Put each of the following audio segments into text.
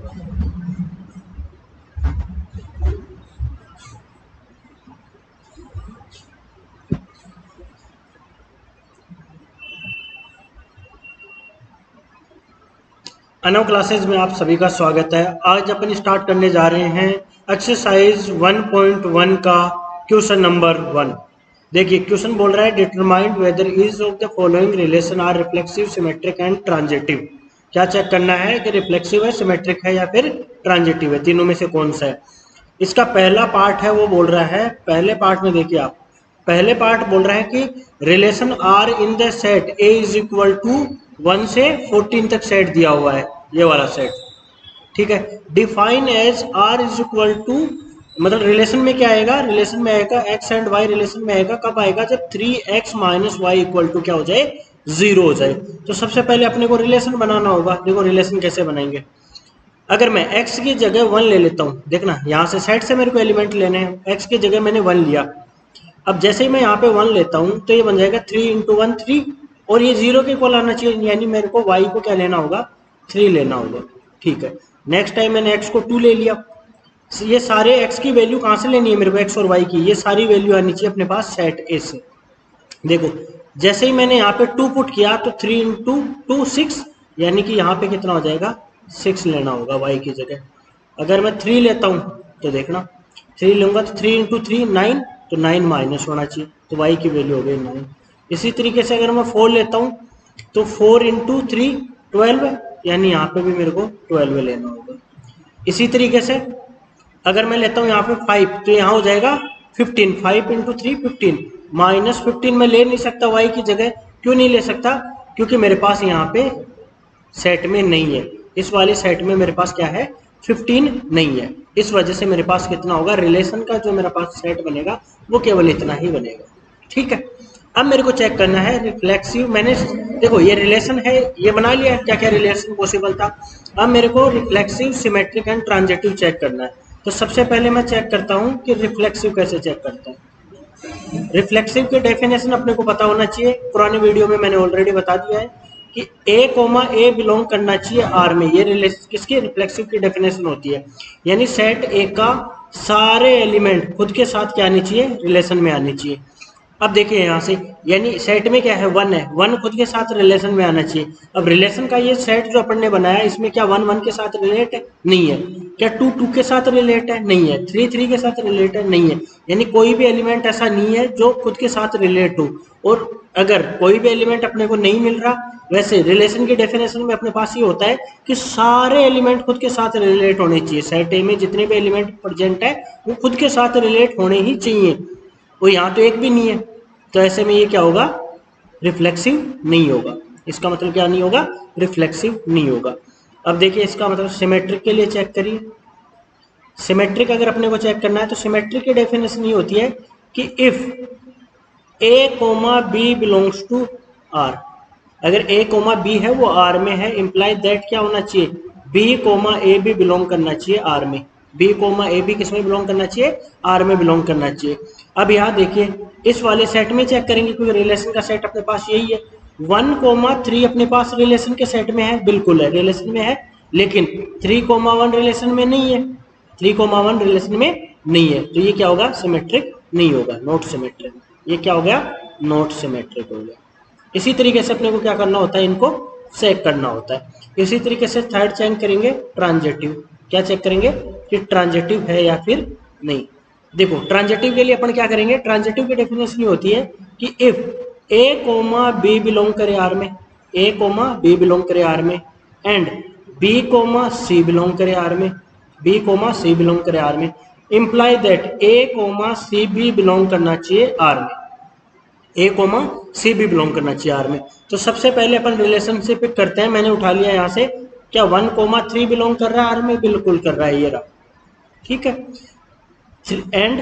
Anav classes में आप सभी का स्वागत है। आज अपन स्टार्ट करने जा रहे हैं एक्सरसाइज 1.1 का क्वेश्चन नंबर 1। देखिए क्वेश्चन बोल रहा है determine whether each of the following relation are reflexive, symmetric and transitive. क्या चेक करना है कि रिफ्लेक्सिव है, सिमेट्रिक है या फिर ट्रांजिटिव है, तीनों में से कौन सा है। इसका पहला पार्ट है वो बोल रहा है, पहले पार्ट में देखिए आप, पहले पार्ट बोल रहा है कि relation R in the set A is equal to 1 से 14 तक सेट दिया हुआ है, ये वाला सेट, ठीक है। Define as R is equal to, मतलब रिलेशन में क्या आएगा, रिलेशन में आएगा एक्स एंड वाई, रिलेशन में आएगा कब आएगा, जब 3x minus Y equal to क्या हो जाए, 0 हो जाए। तो सबसे पहले अपने को रिलेशन बनाना होगा। देखो रिलेशन कैसे बनाएंगे, अगर मैं x की जगह 1 ले लेता हूँ, देखना यहाँ से सेट से मेरे को एलिमेंट लेने हैं, x की जगह मैंने 1 लिया। अब जैसे ही मैं यहाँ पे 1 लेता हूँ तो ये बन जाएगा 3 इंटू 1 3, और ये 0 के इक्वल आना चाहिए, यानी मेरे को y को क्या लेना होगा, 3 लेना होगा, ठीक है। नेक्स्ट टाइम मैंने x को 2 ले लिया, ये सारे x की वैल्यू कहाँ से लेनी है मेरे को, x और y की, ये सारी वैल्यू आनी चाहिए अपने पास सेट ए से। देखो जैसे ही मैंने यहाँ पे 2 पुट किया तो 3 इंटू 2 6, यानी कि यहाँ पे कितना हो जाएगा, 6 लेना होगा y की जगह। अगर मैं 3 लेता हूँ तो देखना 3 लूंगा तो 3 इंटू 3 9, तो 9 माइनस होना चाहिए, तो y की वैल्यू हो गई 9। इसी तरीके से अगर मैं 4 लेता हूँ तो 4 इंटू 3 12, यानी यहाँ पे भी मेरे को 12 लेना होगा। इसी तरीके से अगर मैं लेता हूँ यहाँ पे 5, तो यहाँ हो जाएगा 15, 5 इंटू 3 15, माइनस 15 में ले नहीं सकता y की जगह। क्यों नहीं ले सकता, क्योंकि मेरे पास यहाँ पे सेट में नहीं है, इस वाले सेट में मेरे पास क्या है, 15 नहीं है। इस वजह से मेरे पास कितना होगा, रिलेशन का जो मेरे पास सेट बनेगा वो केवल इतना ही बनेगा, ठीक है। अब मेरे को चेक करना है रिफ्लेक्सिव, मैंने देखो ये रिलेशन है, ये बना लिया है, क्या क्या रिलेशन पॉसिबल था। अब मेरे को reflexive, symmetric and transitive check करना है। तो सबसे पहले मैं चेक करता हूँ कि रिफ्लेक्सिव कैसे चेक करता हूँ। रिफ्लेक्सिव की डेफिनेशन अपने को पता होना चाहिए, पुराने वीडियो में मैंने ऑलरेडी बता दिया है कि ए कोमा ए बिलोंग करना चाहिए आर में, ये किसकी रिफ्लेक्सिव की डेफिनेशन होती है, यानी सेट ए का सारे एलिमेंट खुद के साथ क्या आनी चाहिए, रिलेशन में आनी चाहिए। अब देखिए यहाँ से, यानी सेट में क्या है, 1 है, 1 खुद के साथ रिलेशन में आना चाहिए। अब रिलेशन का ये सेट जो अपन ने बनाया, इसमें क्या 1 1 के साथ रिलेट है, नहीं है। क्या 2 2 के साथ रिलेट है, नहीं है। 3 3 के साथ रिलेट है, नहीं है। यानी कोई भी एलिमेंट ऐसा नहीं है जो खुद के साथ रिलेट हो। और अगर कोई भी एलिमेंट अपने को नहीं मिल रहा, वैसे रिलेशन की डेफिनेशन में अपने पास ये होता है कि सारे एलिमेंट खुद के साथ रिलेट होने चाहिए। सेट ए में जितने भी एलिमेंट प्रेजेंट है वो खुद के साथ रिलेट होने ही चाहिए, और यहाँ तो एक भी नहीं है, तो ऐसे में ये क्या होगा, रिफ्लेक्सिव नहीं होगा। इसका मतलब क्या नहीं होगा, रिफ्लेक्सिव नहीं होगा। अब देखिए इसका मतलब सिमेट्रिक के लिए चेक करिए। सिमेट्रिक अगर अपने को चेक करना है तो सिमेट्रिक की डेफिनेशन ये होती है कि if A comma B belongs to R, अगर ए कोमा बी है वो आर में है, इंप्लाई दैट क्या होना चाहिए, बी कोमा ए भी बिलोंग करना चाहिए आर में। बी कोमा ए भी किस में बिलोंग करना चाहिए, आर में बिलोंग करना चाहिए। अब यहाँ देखिए इस वाले सेट में चेक करेंगे, क्योंकि रिलेशन का सेट अपने पास यही है। 1,3 अपने पास रिलेशन के सेट में है, बिल्कुल है, रिलेशन में है, लेकिन 3,1 रिलेशन में नहीं है, 3,1 रिलेशन में नहीं है, तो ये क्या होगा, सिमेट्रिक नहीं होगा, नॉट सिमेट्रिक। ये क्या हो गया, नॉट सिमेट्रिक हो गया। इसी तरीके से अपने को क्या करना होता है, इनको चेक करना होता है। इसी तरीके से थर्ड चेक करेंगे ट्रांजिटिव। क्या चेक करेंगे कि ट्रांजिटिव है या फिर नहीं। देखो ट्रांजिटिव के लिए अपन क्या करेंगे, ट्रांजिटिव की डेफिनेशन होती है कि if A comma B belong करे आर में, ए कोमा बी बिलोंग करे आर में, and B comma C belong करे आर में, बी कोमा सी बिलोंग करे आर में, imply that A comma C भी बिलोंग करना चाहिए आर में, ए कोमा सी भी बिलोंग करना चाहिए आर में। तो सबसे पहले अपन रिलेशनशिप पिक करते हैं, मैंने उठा लिया यहाँ से, क्या 1,3 बिलोंग कर रहा है आर में, बिल्कुल कर रहा है, ये रहा, ठीक है। एंड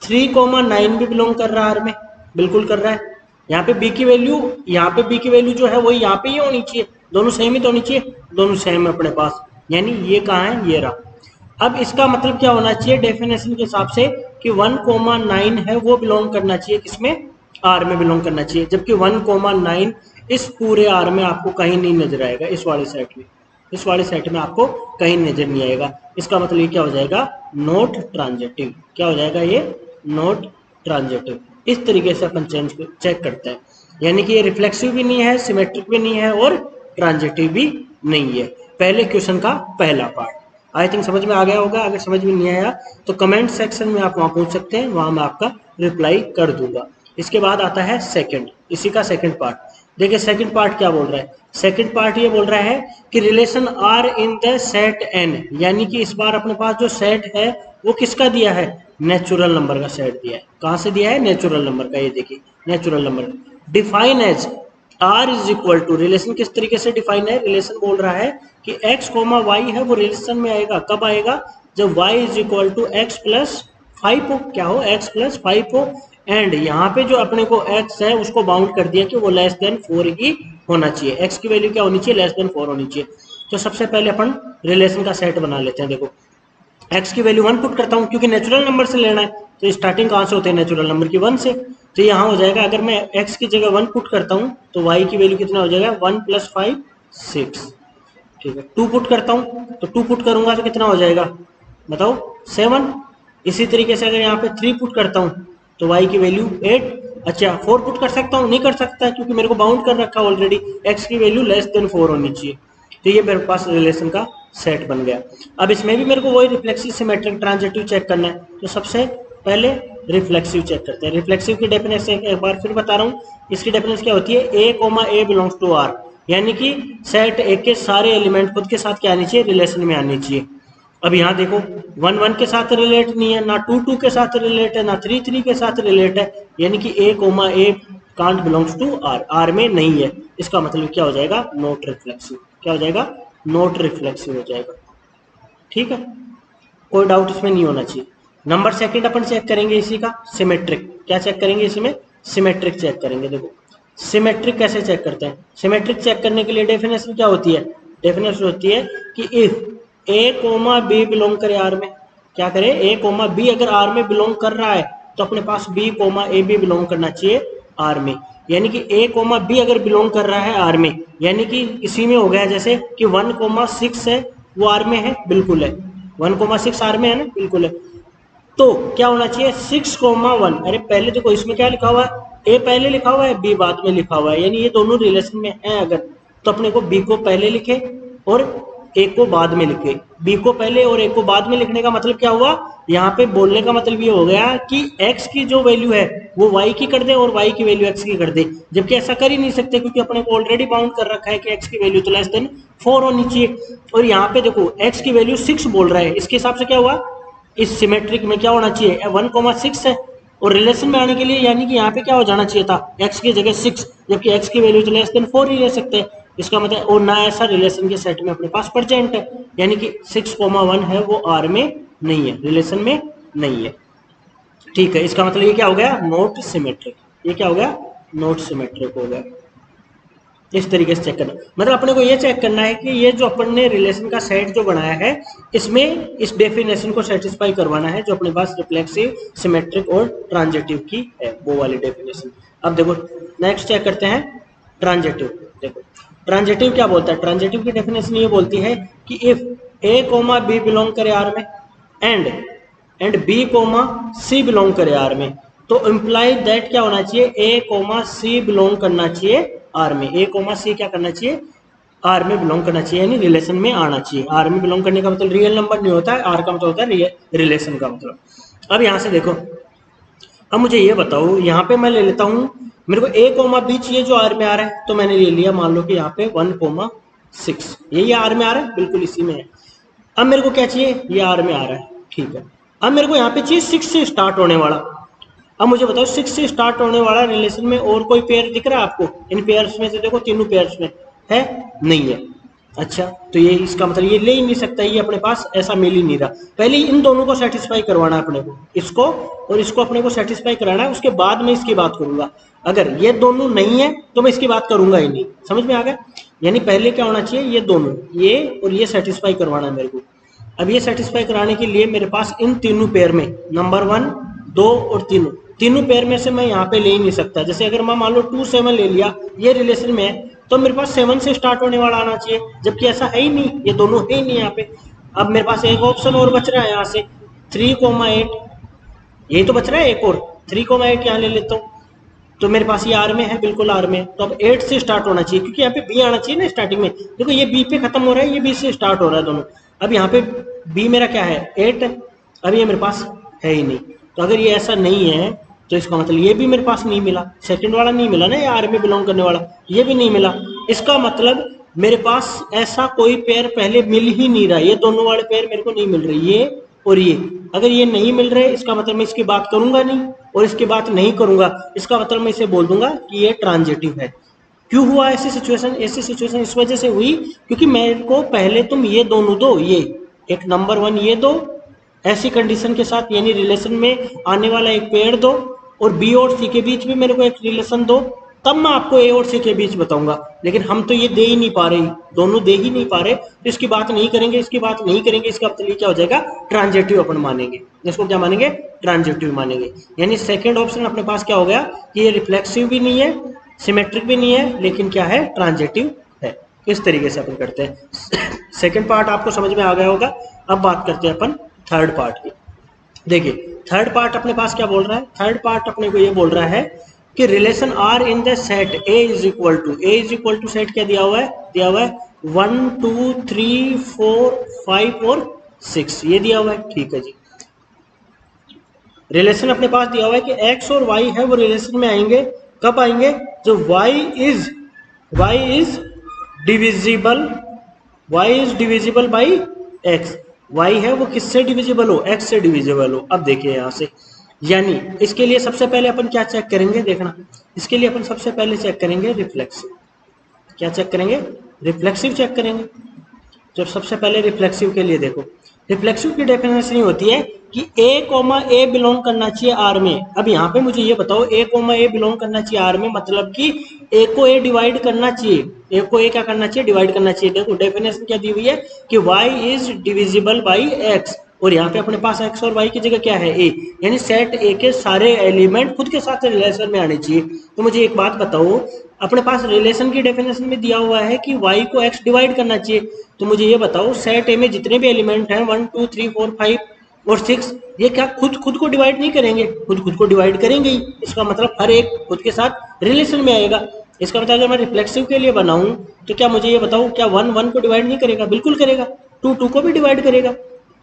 3,9 भी बिलोंग कर रहा है आर में, बिल्कुल कर रहा है। यहाँ पे बी की वैल्यू, यहाँ पे बी की वैल्यू जो है वही यहाँ पे ही होनी चाहिए, दोनों सेम ही तो होनी चाहिए, दोनों सेम है अपने पास, यानी ये कहाँ है, ये रहा। अब इसका मतलब क्या होना चाहिए डेफिनेशन के हिसाब से कि 1,9 है वो बिलोंग करना चाहिए किसमें, आर में बिलोंग करना चाहिए, जबकि 1,9 इस पूरे आर में आपको कहीं नहीं नजर आएगा, इस वाले सेट में, इस वाले सेट में आपको कहीं नजर नहीं आएगा। इसका मतलब ये क्या हो जाएगा, नॉट ट्रांजिटिव। क्या हो जाएगा ये, नॉट ट्रांजिटिव। इस तरीके से अपन चेक करते हैं, यानी कि ये रिफ्लेक्सिव भी नहीं है, सिमेट्रिक भी नहीं है और ट्रांजिटिव भी नहीं है। पहले क्वेश्चन का पहला पार्ट आई थिंक समझ में आ गया होगा। अगर समझ में नहीं आया तो कमेंट सेक्शन में आप वहां पूछ सकते हैं, वहां मैं आपका रिप्लाई कर दूंगा। इसके बाद आता है सेकंड, इसी का सेकंड पार्ट। देखिए सेकंड पार्ट क्या बोल रहा है, सेकंड पार्ट ये बोल रहा है कि relation R in the set N, यानी कि इस बार अपने पास जो सेट है वो किसका दिया है, नेचुरल नंबर का सेट दिया है। कहां से दिया है, नेचुरल नंबर का। ये देखिए natural number define as R is equal to, relation किस तरीके से डिफाइन है, रिलेशन बोल रहा है कि x कोमा वाई है वो रिलेशन में आएगा, कब आएगा, जब y is equal to X plus 5 हो, क्या हो, x प्लस 5 हो। एंड यहाँ पे जो अपने को x है उसको बाउंड कर दिया कि वो लेस देन 4 ही होना चाहिए, x की वैल्यू क्या होनी चाहिए, लेस देन 4 होनी चाहिए। तो सबसे पहले अपन रिलेशन का सेट बना लेते हैं। देखो x की वैल्यू 1 पुट करता हूँ क्योंकि नेचुरल नंबर से लेना है, तो स्टार्टिंग कहाँ से होते हैं, नेचुरल नंबर की 1 से। तो यहाँ हो जाएगा, अगर मैं x की जगह 1 पुट करता हूँ तो y की वैल्यू कितना हो जाएगा, 1 प्लस 5 6, ठीक है। 2 पुट करता हूँ तो 2 पुट करूंगा तो कितना हो जाएगा बताओ, 7। इसी तरीके से अगर यहाँ पे 3 पुट करता हूँ तो y की वैल्यू 8। अच्छा 4 पुट कर सकता हूँ, नहीं कर सकता क्योंकि मेरे को बाउंड कर रखा है ऑलरेडी, x की वैल्यू लेस देन 4 होनी चाहिए। तो ये मेरे पास रिलेशन का सेट बन गया। अब इसमें भी मेरे को वही रिफ्लेक्सिव सिमेट्रिक ट्रांजिटिव चेक करना है, तो सबसे पहले रिफ्लेक्सिव चेक करते हैं। रिफ्लेक्सिव की डेफिनेशन एक बार फिर बता रहा हूँ, इसकी डेफिनेशन क्या होती है, a comma a belongs to r, यानी कि सेट ए के सारे एलिमेंट खुद के साथ क्या आनी चाहिए, रिलेशन में आनी चाहिए। अब यहाँ देखो 1 1 के साथ रिलेट नहीं है, ना 2 2 के साथ रिलेट है, ना 3 3 के साथ रिलेट है, यानी कि a comma a can't belongs to r, r में नहीं है। इसका मतलब क्या हो जाएगा, नॉट रिफ्लेक्सिव। क्या हो जाएगा, नॉट रिफ्लेक्सिव हो जाएगा। ठीक है, कोई डाउट इसमें नहीं होना चाहिए। नंबर सेकंड अपन चेक करेंगे इसी का, सिमेट्रिक। क्या चेक करेंगे इसमें, सिमेट्रिक चेक करेंगे। देखो सिमेट्रिक कैसे चेक करते हैं, सिमेट्रिक चेक करने के लिए डेफिनेशन क्या होती है, डेफिनेशन होती है कि if a comma b belong करे r में, क्या करे, a कोमा b अगर r में बिलोंग कर रहा है तो अपने पास b कोमा a भी बिलोंग करना चाहिए r में। यानी कि a कोमा b अगर बिलोंग कर रहा है r में, यानी कि इसी में हो गया जैसे कि 1 कोमा 6 है वो r में है, बिल्कुल है, 1 कोमा 6 r में है ना, बिल्कुल है। तो क्या होना चाहिए, 6 कोमा 1, अरे पहले देखो इसमें क्या लिखा हुआ है, ए पहले लिखा हुआ है, बी बाद में लिखा हुआ है, यानी ये दोनों रिलेशन में हैं अगर, तो अपने को बी को पहले लिखे और ए को बाद में लिखे। बी को पहले और ए को बाद में लिखने का मतलब क्या हुआ, यहाँ पे बोलने का मतलब ये हो गया कि x की जो वैल्यू है वो y की कर दे और y की वैल्यू x की कर दे, जबकि ऐसा कर ही नहीं सकते क्योंकि अपने को ऑलरेडी बाउंड कर रखा है कि x की वैल्यू तो लेस देन 4 होनी चाहिए। और यहाँ पे देखो x की वैल्यू 6 बोल रहा है, इसके हिसाब से क्या हुआ, इस सिमेट्रिक में क्या होना चाहिए, 1,6 है, और रिलेशन में आने के लिए यानी कि यहाँ पे क्या हो जाना चाहिए था, x की जगह 6, जबकि x की वैल्यू तो लेस देन 4 ही ले सकते हैं। इसका मतलब और ना ऐसा रिलेशन के सेट में अपने पास प्रेजेंट है, यानी कि 6,1 है वो r में नहीं है, रिलेशन में नहीं है। ठीक है, इसका मतलब ये क्या हो गया, नॉट सिमेट्रिक। ये क्या हो गया, नॉट सिमेट्रिक हो गया। इस तरीके से चेक करना, मतलब अपने को ये चेक करना है कि ये जो अपन ने रिलेशन का सेट जो बनाया है इसमें इस डेफिनेशन को सेटिस्फाई करवाना है जो अपने पास रिफ्लेक्सिव, सिमेट्रिक और ट्रांजिटिव की है, वो वाली डेफिनेशन। अब देखो नेक्स्ट चेक करते हैं ट्रांजिटिव। देखो ट्रांजिटिव क्या बोलता है, ट्रांजिटिव की डेफिनेशन ये बोलती है कि if A comma B belong करे आर में and B comma C belong करे आर में, तो इम्प्लाई दैट क्या होना चाहिए, ए कोमा सी बिलोंग करना चाहिए आर में। ए कोमा सी क्या करना चाहिए, आर में बिलोंग करना चाहिए, यानी रिलेशन में आना चाहिए। आर में बिलोंग करने का मतलब रियल नंबर नहीं होता है, आर का मतलब होता है रिलेशन का मतलब। अब यहां से देखो, अब मुझे ये बताओ, यहाँ पे मैं ले लेता हूँ, मेरे को ए कोमा बी चाहिए जो आर में आ रहा है, तो मैंने ले लिया, मान लो कि यहाँ पे 1,6, यही आर में आ रहा है, बिल्कुल इसी में है। अब मेरे को क्या चाहिए, ये आर में आ रहा है, ठीक है। अब मेरे को यहाँ पे चाहिए 6 से स्टार्ट होने वाला। अब मुझे बताओ 6 से स्टार्ट होने वाला रिलेशन में और कोई पेयर दिख रहा है आपको, इन पेयर्स में से देखो, तीनों पेयर्स में है, नहीं है। अच्छा, तो ये इसका मतलब ये ले ही नहीं सकता, ये अपने पास ऐसा मिल ही नहीं रहा। पहले इन दोनों को सेटिस्फाई करवाना है अपने को, इसको और इसको अपने को सेटिस्फाई कराना है, उसके बाद मैं इसकी बात करूंगा। अगर ये दोनों नहीं है तो मैं इसकी बात करूंगा ही नहीं। समझ में आ गया, यानी पहले क्या होना चाहिए, ये दोनों, ये और ये सेटिस्फाई करवाना है मेरे को। अब ये सेटिस्फाई कराने के लिए मेरे पास इन तीनों पेयर में नंबर 1, 2 और तीनों पेयर में से मैं यहाँ पे ले ही नहीं सकता। जैसे अगर मैं मान लो 2 7 ले लिया, ये रिलेशन में है, तो मेरे पास 7 से स्टार्ट होने वाला आना चाहिए, जबकि ऐसा है ही नहीं, ये दोनों है ही नहीं यहाँ पे। अब मेरे पास एक ऑप्शन और बच रहा है यहाँ से 3,8, यही तो बच रहा है एक और 3,8 यहाँ ले लेता हूँ। तो मेरे पास ये आर में है, बिल्कुल आर में, तो अब 8 से स्टार्ट होना चाहिए, क्योंकि यहाँ पे बी आना चाहिए ना स्टार्टिंग में। देखो ये बी पे खत्म हो रहा है, ये बी से स्टार्ट हो रहा है दोनों। अब यहाँ पे बी मेरा क्या है 8 है, अब ये मेरे पास है ही नहीं। तो अगर ये ऐसा नहीं है तो इसका मतलब ये भी मेरे पास नहीं मिला, सेकंड वाला नहीं मिला ना, ये आर में बिलोंग करने वाला, ये भी नहीं मिला। इसका मतलब मेरे पास ऐसा कोई पेयर पहले मिल ही नहीं रहा, ये दोनों वाले पेयर मेरे को नहीं मिल रहे, ये और ये। अगर ये नहीं मिल रहे इसका मतलब मैं इसकी बात करूंगा नहीं, और इसकी बात नहीं करूंगा इसका मतलब मैं इसे बोल दूंगा कि ये ट्रांजिटिव है। क्यों हुआ ऐसी सिचुएशन? ऐसी सिचुएशन इस वजह से हुई क्योंकि मेरे को पहले तुम ये दोनों दो, ये एक नंबर 1 ये दो ऐसी कंडीशन के साथ, यानी रिलेशन में आने वाला एक पेयर दो, और बी और सी के बीच में मेरे को एक रिलेशन दो, तब मैं आपको ए और सी के बीच बताऊंगा। लेकिन हम तो ये दे ही नहीं पा रहे, दोनों दे ही नहीं पा रहे, तो इसकी बात नहीं करेंगे, इसकी बात नहीं करेंगे। इसका मतलब क्या हो जाएगा ट्रांजिटिव अपन मानेंगे, इसको क्या मानेंगे ट्रांजिटिव मानेंगे। यानी सेकंड ऑप्शन अपने पास क्या हो गया कि ये रिफ्लेक्सिव भी नहीं है, सिमेट्रिक भी नहीं है, लेकिन क्या है ट्रांजिटिव है। इस तरीके से अपन करते हैं। सेकंड पार्ट आपको समझ में आ गया होगा। अब बात करते हैं अपन थर्ड पार्ट की। देखिए थर्ड पार्ट अपने पास क्या बोल रहा है, थर्ड पार्ट अपने को ये बोल रहा है कि relation R in the set A is equal to set क्या दिया हुआ है, 1 2 3 4 5 और 6 ये दिया हुआ है। ठीक है जी, रिलेशन अपने पास दिया हुआ है कि x और y है वो रिलेशन में आएंगे, कब आएंगे, जो y is divisible by x, y है वो किससे डिविजिबल हो, x से डिविजिबल हो। अब देखिए यहाँ से, यानी इसके लिए सबसे पहले अपन क्या चेक करेंगे, देखना, इसके लिए अपन सबसे पहले चेक करेंगे रिफ्लेक्सिव। क्या चेक करेंगे, रिफ्लेक्सिव चेक करेंगे। जब सबसे पहले रिफ्लेक्सिव के लिए देखो, रिफ्लेक्सिव की डेफिनेशन ये होती है कि a, बिलोंग करना चाहिए आर में। अब यहाँ पे मुझे ये बताओ a, बिलोंग करना चाहिए आर में, मतलब कि a को a डिवाइड करना चाहिए, a को a क्या करना चाहिए डिवाइड करना चाहिए। देखो डेफिनेशन क्या दी हुई है कि y is divisible by x, और यहाँ पे अपने पास x और y की जगह क्या है a, यानी सेट a के सारे एलिमेंट खुद के साथ रिलेशन में आने चाहिए। तो मुझे एक बात बताओ, अपने पास रिलेशन की डेफिनेशन में दिया हुआ है कि y को x डिवाइड करना चाहिए, तो मुझे ये बताओ सेट ए में जितने भी एलिमेंट हैं 1 2 3 4 5 और 6, ये क्या खुद को डिवाइड नहीं करेंगे, खुद को डिवाइड करेंगे ही। इसका मतलब हर एक खुद के साथ रिलेशन में आएगा। इसका मतलब अगर मैं रिफ्लेक्सिव के लिए बनाऊं तो क्या मुझे ये बताओ, क्या 1 1 को डिवाइड नहीं करेगा, बिल्कुल करेगा। 2 2 को भी डिवाइड करेगा,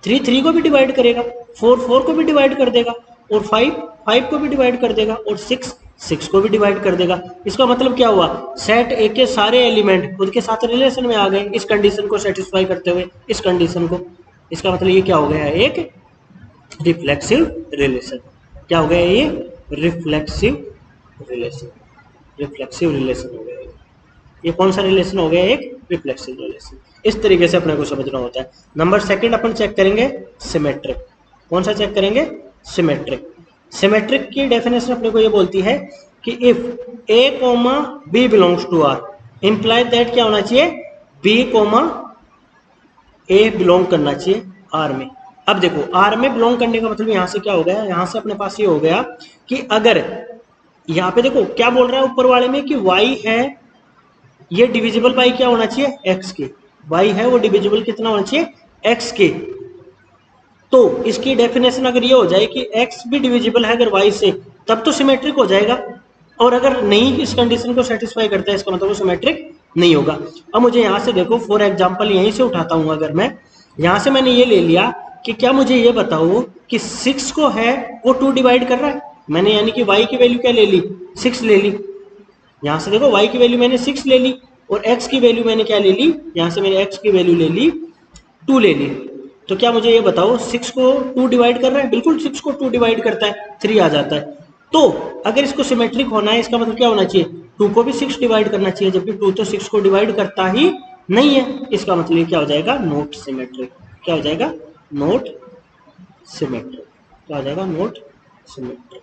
3 3 को भी डिवाइड करेगा, 4 4 को भी डिवाइड कर देगा, और 5 5 को भी डिवाइड कर देगा, और 6 6 को भी डिवाइड कर देगा। इसका मतलब क्या हुआ, सेट ए के सारे एलिमेंट खुद के साथ रिलेशन में आ गए इस कंडीशन को सेटिस्फाई करते हुए, इस कंडीशन को। इसका मतलब ये क्या हो गया, एक रिफ्लेक्सिव रिलेशन। क्या हो गया ये, रिफ्लेक्सिव रिलेशन, रिफ्लेक्सिव रिलेशन हो गया। ये कौन सा रिलेशन हो गया, एक रिफ्लेक्सिव रिलेशन। इस तरीके से अपने को समझना होता है। नंबर सेकंड अपन चेक करेंगे सिमेट्रिक। कौन सा चेक करेंगे, सिमेट्रिक। सिमेट्रिक की डेफिनेशन अपने को ये बोलती है कि if a, b belongs to r, implies that क्या होना चाहिए, b, a बिलोंग करना चाहिए r में। अब देखो r में बिलोंग करने का मतलब यहां से क्या हो गया, यहां से अपने पास ये हो गया कि अगर यहाँ पे देखो क्या बोल रहा है ऊपर वाले में कि y है ये डिविजिबल बाई क्या होना चाहिए, x के। y है वो डिविजिबल कितना होना चाहिए, x के। तो इसकी डेफिनेशन अगर ये हो जाए कि x भी डिविजिबल है अगर y से, तब तो सिमेट्रिक हो जाएगा। और अगर नहीं इस कंडीशन को सेटिस्फाई करता है, इसका मतलब वो सिमेट्रिक नहीं होगा। अब मुझे यहाँ से देखो फॉर एग्जांपल यहीं से उठाता हूँ, अगर मैं यहाँ से मैंने ये ले लिया कि क्या मुझे ये बताओ कि 6 को है वो 2 डिवाइड कर रहा है मैंने, यानी कि y की वैल्यू क्या ले ली, 6 ले ली। यहाँ से देखो y की वैल्यू मैंने 6 ले ली, और x की वैल्यू मैंने क्या ले ली, यहाँ से मैंने x की वैल्यू ले ली 2 ले ली। तो क्या मुझे ये बताओ 6 को 2 डिवाइड कर रहा है, बिल्कुल 6 को 2 डिवाइड करता है, 3 आ जाता है। तो अगर इसको सिमेट्रिक होना है, इसका मतलब क्या होना चाहिए, 2 को भी 6 डिवाइड करना चाहिए, जबकि 2 तो 6 को डिवाइड करता ही नहीं है। इसका मतलब क्या हो जाएगा, नॉट सिमेट्रिक। क्या हो जाएगा, नॉट सिमेट्रिक। क्या हो जाएगा, नॉट सिमेट्रिक।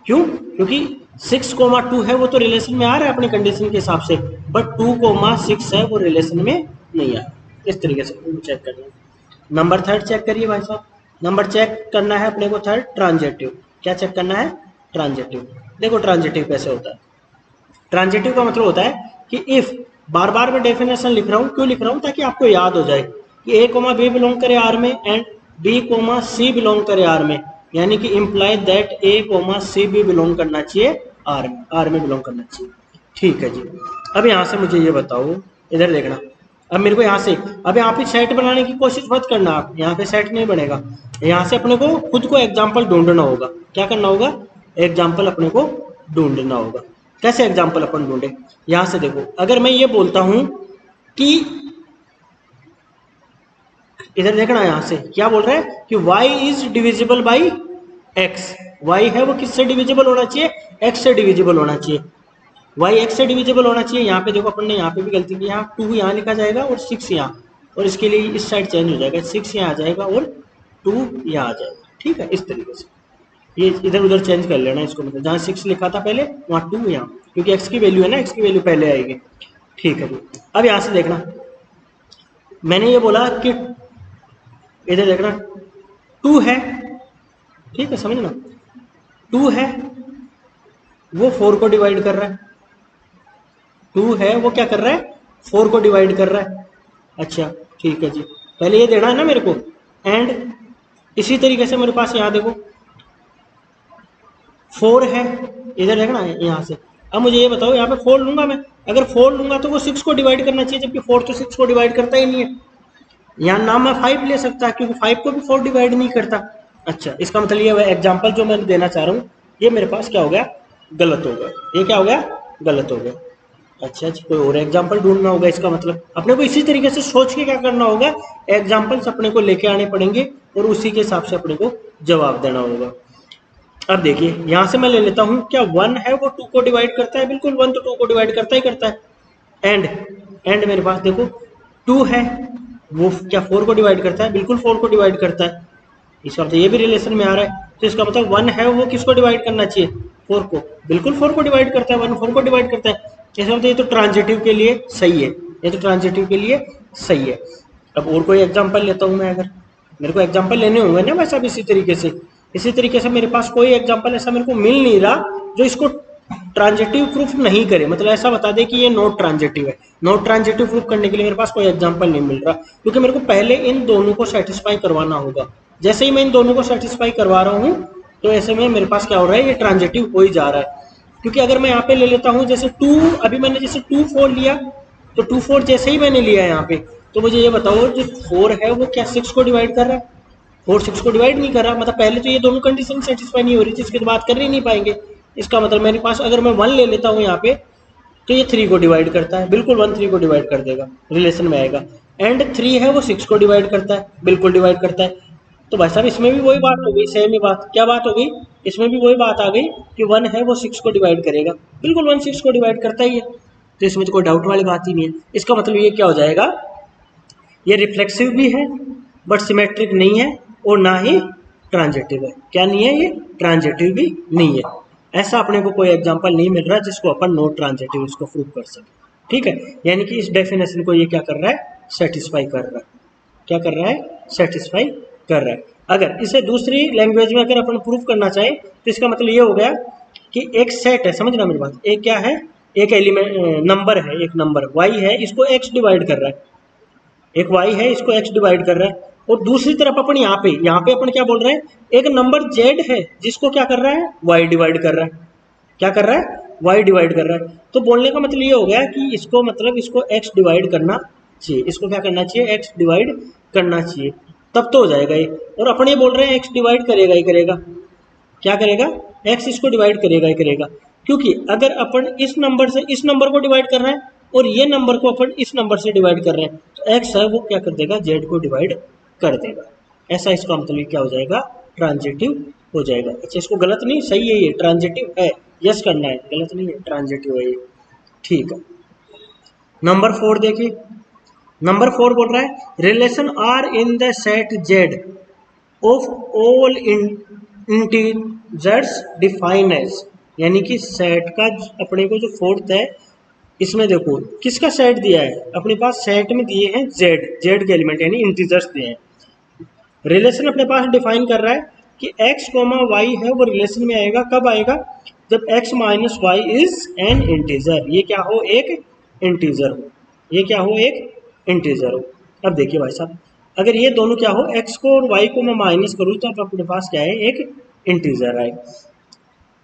क्यों, क्योंकि 6,2 है वो तो रिलेशन में आ रहा है अपनी कंडीशन के हिसाब से, बट 2,6 है वो रिलेशन में नहीं आ रहा। इस तरीके से चेक करना है। नंबर थर्ड चेक करिए भाई साहब। नंबर चेक करना है अपने को थर्ड, ट्रांजिटिव। क्या चेक करना है, ट्रांजिटिव। देखो ट्रांजिटिव कैसे होता है, ट्रांजिटिव का मतलब होता है कि इफ, बार बार मैं डेफिनेशन लिख रहा हूँ, क्यों लिख रहा हूँ, ताकि आपको याद हो जाए कि ए कोमा बी बिलोंग करे आर में and B comma C belong करे आर में, यानी कि imply that A comma C भी बिलोंग करना चाहिए आर में बिलोंग करना चाहिए। ठीक है जी। अब यहाँ से मुझे ये बताओ, इधर देखना, अब मेरे को यहाँ से, अब यहाँ पे सेट बनाने की कोशिश मत करना आप, यहाँ पे सेट नहीं बनेगा। यहाँ से अपने को खुद को एग्जाम्पल ढूंढना होगा। क्या करना होगा? एग्जाम्पल अपने को ढूंढना होगा। कैसे एग्जाम्पल अपन ढूंढे? यहाँ से देखो, अगर मैं ये बोलता हूँ कि, इधर देखना, यहाँ से क्या बोल रहा है कि y is divisible by x। y है वो किससे डिविजिबल होना चाहिए? x से डिविजिबल होना चाहिए। y x से डिविजिबल होना चाहिए। यहाँ पे देखो, अपन ने यहाँ पे भी गलती की, यहाँ 2 यहाँ लिखा जाएगा और 6 यहाँ, और इसके लिए इस साइड चेंज हो जाएगा, 6 यहाँ आ जाएगा और 2 यहाँ आ जाएगा। ठीक है, इस तरीके से ये इधर उधर चेंज कर लेना इसको, मतलब जहाँ 6 लिखा था पहले वहाँ 2 यहाँ, क्योंकि x की वैल्यू है ना, x की वैल्यू पहले आएगी। ठीक है जी। अब यहाँ से देखना, मैंने ये बोला कि, इधर देखना 2 है, ठीक है, समझना, 2 है वो 4 को डिवाइड कर रहा है। 2 है वो क्या कर रहा है? 4 को डिवाइड कर रहा है। अच्छा ठीक है जी, पहले ये देना है ना मेरे को। एंड इसी तरीके से मेरे पास यहाँ देखो 4 है, इधर देखना है यहाँ से। अब मुझे ये बताओ, यहाँ पे 4 लूंगा मैं, अगर 4 लूंगा तो वो 6 को डिवाइड करना चाहिए, जबकि 4 तो 6 को डिवाइड करता ही नहीं है। यहाँ नाम मैं 5 ले सकता, क्योंकि 5 को भी 4 डिवाइड नहीं करता। अच्छा, इसका मतलब ये एग्जाम्पल जो मैं देना चाह रहा हूँ, ये मेरे पास क्या हो गया? गलत हो गया। ये क्या हो गया? गलत हो गया। अच्छा जी, कोई और एग्जाम्पल ढूंढना होगा। इसका मतलब अपने को इसी तरीके से सोच के क्या करना होगा, एग्जाम्पल्स अपने को लेके आने पड़ेंगे और उसी के हिसाब से अपने को जवाब देना होगा। अब देखिए, यहाँ से मैं ले लेता हूँ, क्या 1 है वो 2 को डिवाइड करता है? बिल्कुल, 1 तो 2 को डिवाइड करता ही करता है। एंड मेरे पास देखो 2 है, वो क्या 4 को डिवाइड करता है? बिल्कुल 4 को डिवाइड करता है। इसका मतलब ये भी रिलेशन में आ रहा है, तो इसका मतलब 1 है वो किसको डिवाइड करना चाहिए? 4 को। बिल्कुल 4 को डिवाइड करता है, 1 4 को डिवाइड करता है। इसका मतलब ये तो ट्रांजिटिव के लिए सही है, ये तो ट्रांजिटिव के लिए सही है। अब और कोई एग्जाम्पल लेता हूँ मैं, अगर मेरे को एग्जाम्पल लेने होंगे ना वैसा भी इसी तरीके से मेरे पास कोई एग्जाम्पल ऐसा मेरे को मिल नहीं रहा जो इसको ट्रांजिटिव प्रूफ नहीं करे, मतलब ऐसा बता दे कि ये नॉट ट्रांजिटिव है। नॉट ट्रांजिटिव प्रूफ करने के लिए मेरे पास कोई एग्जांपल नहीं मिल रहा, क्योंकि मेरे को पहले इन दोनों को सेटिस्फाई करवाना होगा। जैसे ही मैं इन दोनों को सेटिस्फाई करवा रहा हूँ, तो ऐसे में मेरे पास क्या हो रहा है, ये ट्रांजिटिव हो ही जा रहा है। क्योंकि अगर मैं यहाँ पे ले लेता हूँ जैसे 2, अभी मैंने जैसे 2 4 लिया, तो 2 4 जैसे ही मैंने लिया यहाँ पे, तो मुझे ये बताओ जो 4 है वो क्या 6 को डिवाइड कर रहा है? 4 6 को डिवाइड नहीं कर रहा, मतलब पहले तो ये दोनों कंडीशन सेटिस्फाई नहीं हो रही, जिसकी बात कर ही नहीं पाएंगे। इसका मतलब मेरे पास अगर मैं 1 ले लेता हूँ यहाँ पे, तो ये 3 को डिवाइड करता है, बिल्कुल 1 3 को डिवाइड कर देगा, रिलेशन में आएगा। एंड 3 है वो 6 को डिवाइड करता है, बिल्कुल डिवाइड करता है। तो भाई साहब इसमें भी वही बात हो गई, सेम ही बात। क्या बात हो गई? इसमें भी वही बात आ गई कि 1 है वो 6 को डिवाइड करेगा, बिल्कुल 1 6 को डिवाइड करता ही है। तो इसमें तो कोई डाउट वाली बात ही नहीं है। इसका मतलब ये क्या हो जाएगा, ये रिफ्लेक्सिव भी है बट सिमेट्रिक नहीं है, और ना ही ट्रांजिटिव है। क्या नहीं है? ये ट्रांजिटिव भी नहीं है। ऐसा अपने को कोई एग्जांपल नहीं मिल रहा जिसको अपन नॉट ट्रांजिटिव इसको प्रूव कर सके। ठीक है, यानी कि इस डेफिनेशन को ये क्या कर रहा है, सेटिस्फाई कर रहा है। क्या कर रहा है? सेटिस्फाई कर रहा है। अगर इसे दूसरी लैंग्वेज में अगर अपन प्रूव करना चाहे, तो इसका मतलब ये हो गया कि एक सेट है, समझना मेरी बात, एक क्या है, एक एलिमेंट नंबर है, एक नंबर y है, इसको x डिवाइड कर रहा है, एक y है इसको x डिवाइड कर रहा है। और दूसरी तरफ अपन यहाँ पे अपन क्या बोल रहे हैं, एक नंबर z है जिसको क्या कर रहा है, y डिवाइड कर रहा है। क्या कर रहा है? y डिवाइड कर रहा है। तो बोलने का मतलब ये हो गया कि इसको मतलब इसको x डिवाइड करना चाहिए, इसको क्या करना चाहिए, x डिवाइड करना चाहिए, तब तो हो जाएगा ये। और अपन ये बोल रहे हैं x डिवाइड करेगा ही करेगा। क्या करेगा? x इसको डिवाइड करेगा ही करेगा, क्योंकि अगर अपन इस नंबर से इस नंबर को डिवाइड कर रहे हैं और ये नंबर को अपन इस नंबर से डिवाइड कर रहे हैं, तो x है वो क्या कर देगा, z को डिवाइड कर देगा। ऐसा इसका मतलब क्या हो जाएगा, ट्रांजिटिव हो जाएगा। अच्छा, इसको गलत नहीं, सही है, ये ट्रांजिटिव है, यस करना है, गलत नहीं है, ट्रांजिटिव है ये। ठीक है, नंबर 4 देखिए। नंबर 4 बोल रहा है relation R in the set z of all integers define as, यानी कि सेट का अपने को जो फोर्थ है, इसमें देखो किसका सेट दिया है, अपने पास सेट में दिए हैं जेड के एलिमेंट यानी इंटीजर्स दिए हैं। रिलेशन अपने पास डिफाइन कर रहा है कि x, y है वो रिलेशन में आएगा, कब आएगा, जब x minus Y is an integer, ये क्या हो, एक इंटीजर हो, ये क्या हो, एक इंटीजर हो। अब देखिए भाई साहब, अगर ये दोनों क्या हो, x को और y को मैं माइनस करूँ तो अब अपने पास क्या है, एक इंटीजर आए।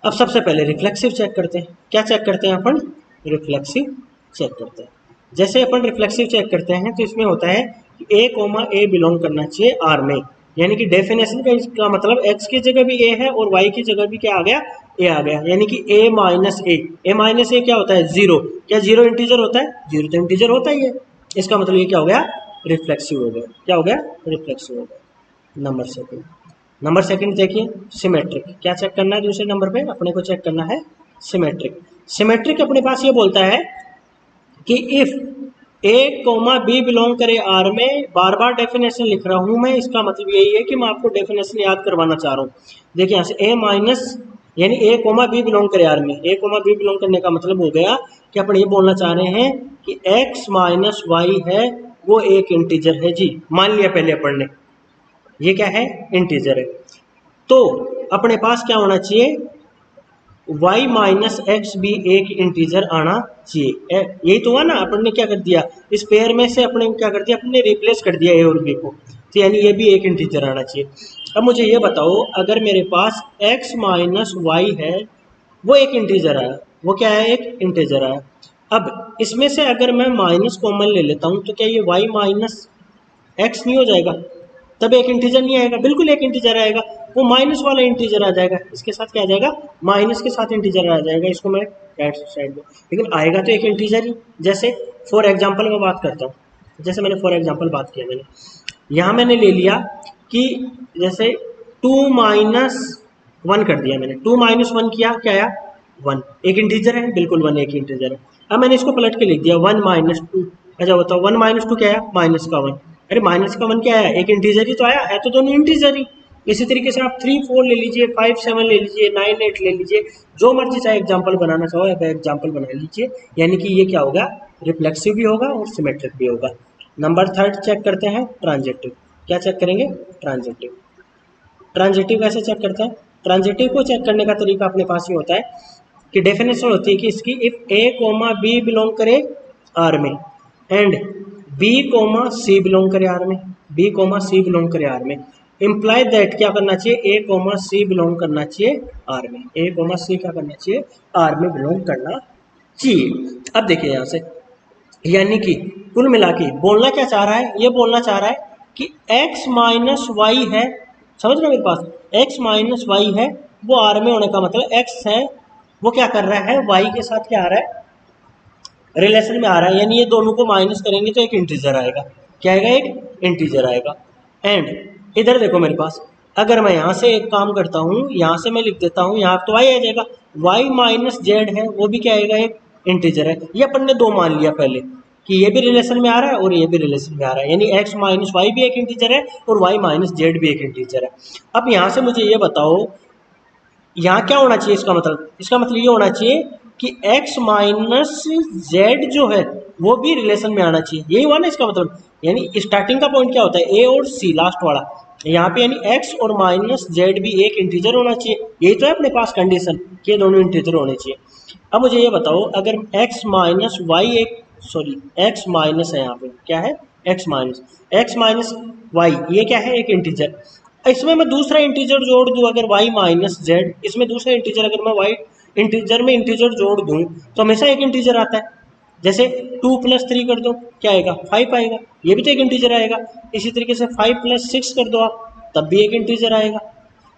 अब सबसे पहले रिफ्लेक्सिव चेक करते हैं। क्या चेक करते हैं अपन, रिफ्लेक्सिव चेक करते हैं। जैसे अपन रिफ्लेक्सिव चेक करते हैं तो इसमें होता है कि ए कोमा ए बिलोंग करना चाहिए आर में, यानी कि डेफिनेशन का इसका मतलब x की जगह भी a है और y की जगह भी क्या आ गया, a आ गया, यानी कि a माइनस ए क्या होता है, जीरो। क्या जीरो इंटीजर होता है, जीरो तो इंटीजर होता ही है। इसका मतलब ये क्या हो गया, रिफ्लेक्सिव हो गया। क्या हो गया, रिफ्लेक्सिव हो गया। नंबर सेकंड देखिए, सिमेट्रिक। क्या चेक करना है दूसरे नंबर पे, अपने को चेक करना है सिमेट्रिक। सिमेट्रिक अपने पास ये बोलता है कि if A comma B belong करे आर में, बार बार डेफिनेशन लिख रहा हूं मैं, इसका मतलब यही है कि मैं आपको डेफिनेशन याद करवाना चाह रहा हूँ। देखिए यहाँ से ए माइनस, यानी ए कोमा बी बिलोंग करे आर में, ए कोमा बी बिलोंग करने का मतलब हो गया कि अपन ये बोलना चाह रहे हैं कि एक्स माइनस वाई है वो एक इंटीजर है जी। मान लिया पहले अपन ने, ये क्या है, इंटीजर है। तो अपने पास क्या होना चाहिए, y माइनस एक्स भी एक इंटीजर आना चाहिए। यही तो हुआ ना, अपन ने क्या कर दिया, इस पेयर में से अपने क्या कर दिया, अपने रिप्लेस कर दिया a और b को, तो यानी ये भी एक इंटीजर आना चाहिए। अब मुझे ये बताओ, अगर मेरे पास x माइनस वाई है वो एक इंटीजर आया, वो क्या है, एक इंटीजर आया। अब इसमें से अगर मैं माइनस कॉमन ले लेता हूँ तो क्या ये y माइनस एक्स नहीं हो जाएगा, तब एक इंटीजर नहीं आएगा, बिल्कुल एक इंटीजर आएगा, वो माइनस वाला इंटीजर आ जाएगा, इसके साथ क्या आ जाएगा, माइनस के साथ इंटीजर आ जाएगा, इसको मैं राइट साइड में, लेकिन आएगा तो एक इंटीजर ही। जैसे फॉर एग्जांपल मैं बात करता हूँ, जैसे मैंने फॉर एग्जांपल बात किया, मैंने यहाँ मैंने ले लिया कि जैसे 2 - 1 कर दिया मैंने, 2 - 1 किया, क्या आया, 1, एक इंटीजर है, बिल्कुल 1 एक इंटीजर है। अब मैंने इसको पलट के लिख दिया 1 - 2। अच्छा बताओ, 1 - 2 क्या आया, माइनस का 1। अरे माइनस का 1 क्या आया, एक इंटीजर ही तो आया है, तो दोनों इंटीजर ही। इसी तरीके से आप 3 4 ले लीजिए, 5 7 ले लीजिए, 9 8 ले लीजिए, जो मर्जी चाहे एग्जाम्पल बनाना चाहो एग्जाम्पल बना लीजिए, यानी कि ये क्या होगा, रिफ्लेक्सिव भी होगा और सिमेट्रिक भी होगा। नंबर थर्ड चेक करते हैं, ट्रांजिटिव। क्या चेक करेंगे, ट्रांजिटिव। ट्रांजिटिव कैसे चेक करते हैं, ट्रांजिटिव को चेक करने का तरीका अपने पास ये होता है कि डेफिनेशन होती है कि इसकी, if A comma B belong करे आर में and B comma C belong करे आर में, बी कोमा सी बिलोंग करे आर में, इम्प्लाई दैट क्या करना चाहिए, ए कोमा सी बिलोंग करना चाहिए आर में, ए कोमा सी क्या करना चाहिए, आर में बिलोंग करना चाहिए। अब देखिए यहाँ से, यानी कि कुल मिला के बोलना क्या चाह रहा है, ये बोलना चाह रहा है कि x माइनस वाई है, समझ रहे मेरे पास, x माइनस वाई है, वो आर में होने का मतलब x है, वो क्या कर रहा है, y के साथ क्या आ रहा है, रिलेशन में आ रहा है, यानी ये दोनों को माइनस करेंगे तो एक इंटीजर आएगा, क्या आएगा, एक इंटीजर आएगा। एंड इधर देखो मेरे पास, अगर मैं यहाँ से एक काम करता हूँ, यहाँ से मैं लिख देता हूँ, यहाँ तो y आ जाएगा, y माइनस जेड है वो भी क्या आएगा, एक इंटीजर है। ये अपन ने दो मान लिया पहले कि ये भी रिलेशन में आ रहा है और ये भी रिलेशन में आ रहा है, यानी x माइनस वाई भी एक इंटीजर है और y माइनस जेड भी एक इंटीजर है। अब यहाँ से मुझे ये बताओ, यहाँ क्या होना चाहिए, इसका मतलब ये होना चाहिए कि x माइनस जेड जो है वो भी रिलेशन में आना चाहिए, यही हुआ ना इसका मतलब। यानी स्टार्टिंग का पॉइंट क्या होता है, a और c लास्ट वाला, यहाँ पे यानी x और माइनस जेड भी एक इंटीजर होना चाहिए, यही तो है अपने पास कंडीशन कि दोनों इंटीजर होने चाहिए। अब मुझे ये बताओ, अगर x माइनस वाई एक, सॉरी x माइनस है, यहाँ पे क्या है, x माइनस वाई, ये क्या है, एक इंटीजर। इसमें मैं दूसरा इंटीजर जोड़ दूं, अगर y माइनस जेड, इसमें दूसरा इंटीजर अगर मैं y इंटीजर में इंटीजर जोड़ दूं तो हमेशा एक इंटीजर आता है। जैसे 2 + 3 कर दो, क्या आएगा, 5 आएगा, ये भी तो एक इंटीजर आएगा। इसी तरीके से 5 + 6 कर दो आप, तब भी एक इंटीजर आएगा।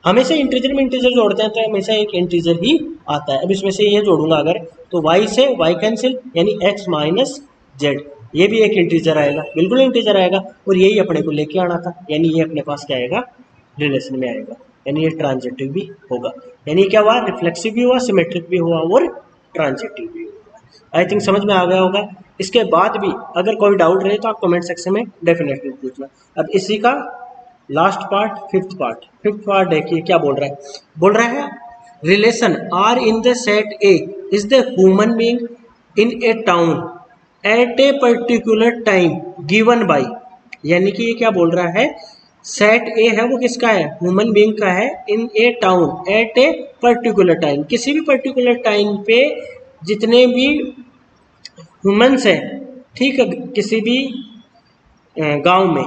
हमेशा इंटीजर में इंटीजर जोड़ते हैं तो हमेशा एक इंटीजर ही आता है। अब इसमें से ये जोड़ूंगा अगर, तो y से y कैंसिल, यानी x माइनस जेड, ये भी एक इंटीजर आएगा, बिल्कुल इंटीजर आएगा, और यही अपने को लेके आना था, यानी ये अपने पास क्या आएगा, रिलेशन में आएगा, यानी ये ट्रांजिटिव भी होगा। यानी क्या हुआ, रिफ्लेक्सिव भी हुआ, सिमेट्रिक भी हुआ और ट्रांजिटिव भी हुआ। आई थिंक समझ में आ गया होगा। इसके बाद भी अगर कोई डाउट रहे तो आप कमेंट सेक्शन में डेफिनेटली पूछना। अब इसी का लास्ट पार्ट, फिफ्थ पार्ट देखिए क्या बोल रहा है, relation R in the set A is the human being in a town at a particular time given by, यानी कि ये क्या बोल रहा है, सेट ए है वो किसका है, ह्यूमन बीइंग का है, in a town at a particular time, किसी भी पर्टिकुलर टाइम पे जितने भी ह्यूमंस है, ठीक है, किसी भी गांव में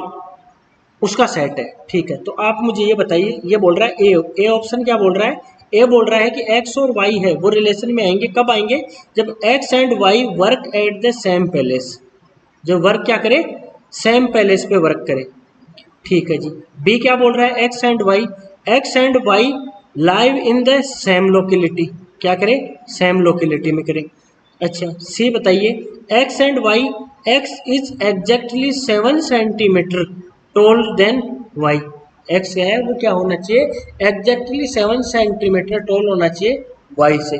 उसका सेट है, ठीक है। तो आप मुझे ये बताइए, ये बोल रहा है ए ऑप्शन क्या बोल रहा है, ए बोल रहा है कि एक्स और वाई है वो रिलेशन में आएंगे, कब आएंगे, जब x and y work at the same palace, जब वर्क क्या करे, सेम पैलेस पे वर्क करे, ठीक है जी। बी क्या बोल रहा है, x and y live in the same locality, क्या करे, सेम लोकेलिटी में करे। अच्छा, सी बताइए, x and y, x is exactly 7 centimetre tall than y, x क्या है वो क्या होना चाहिए, एग्जैक्टली 7 सेंटीमीटर टोल होना चाहिए वाई से,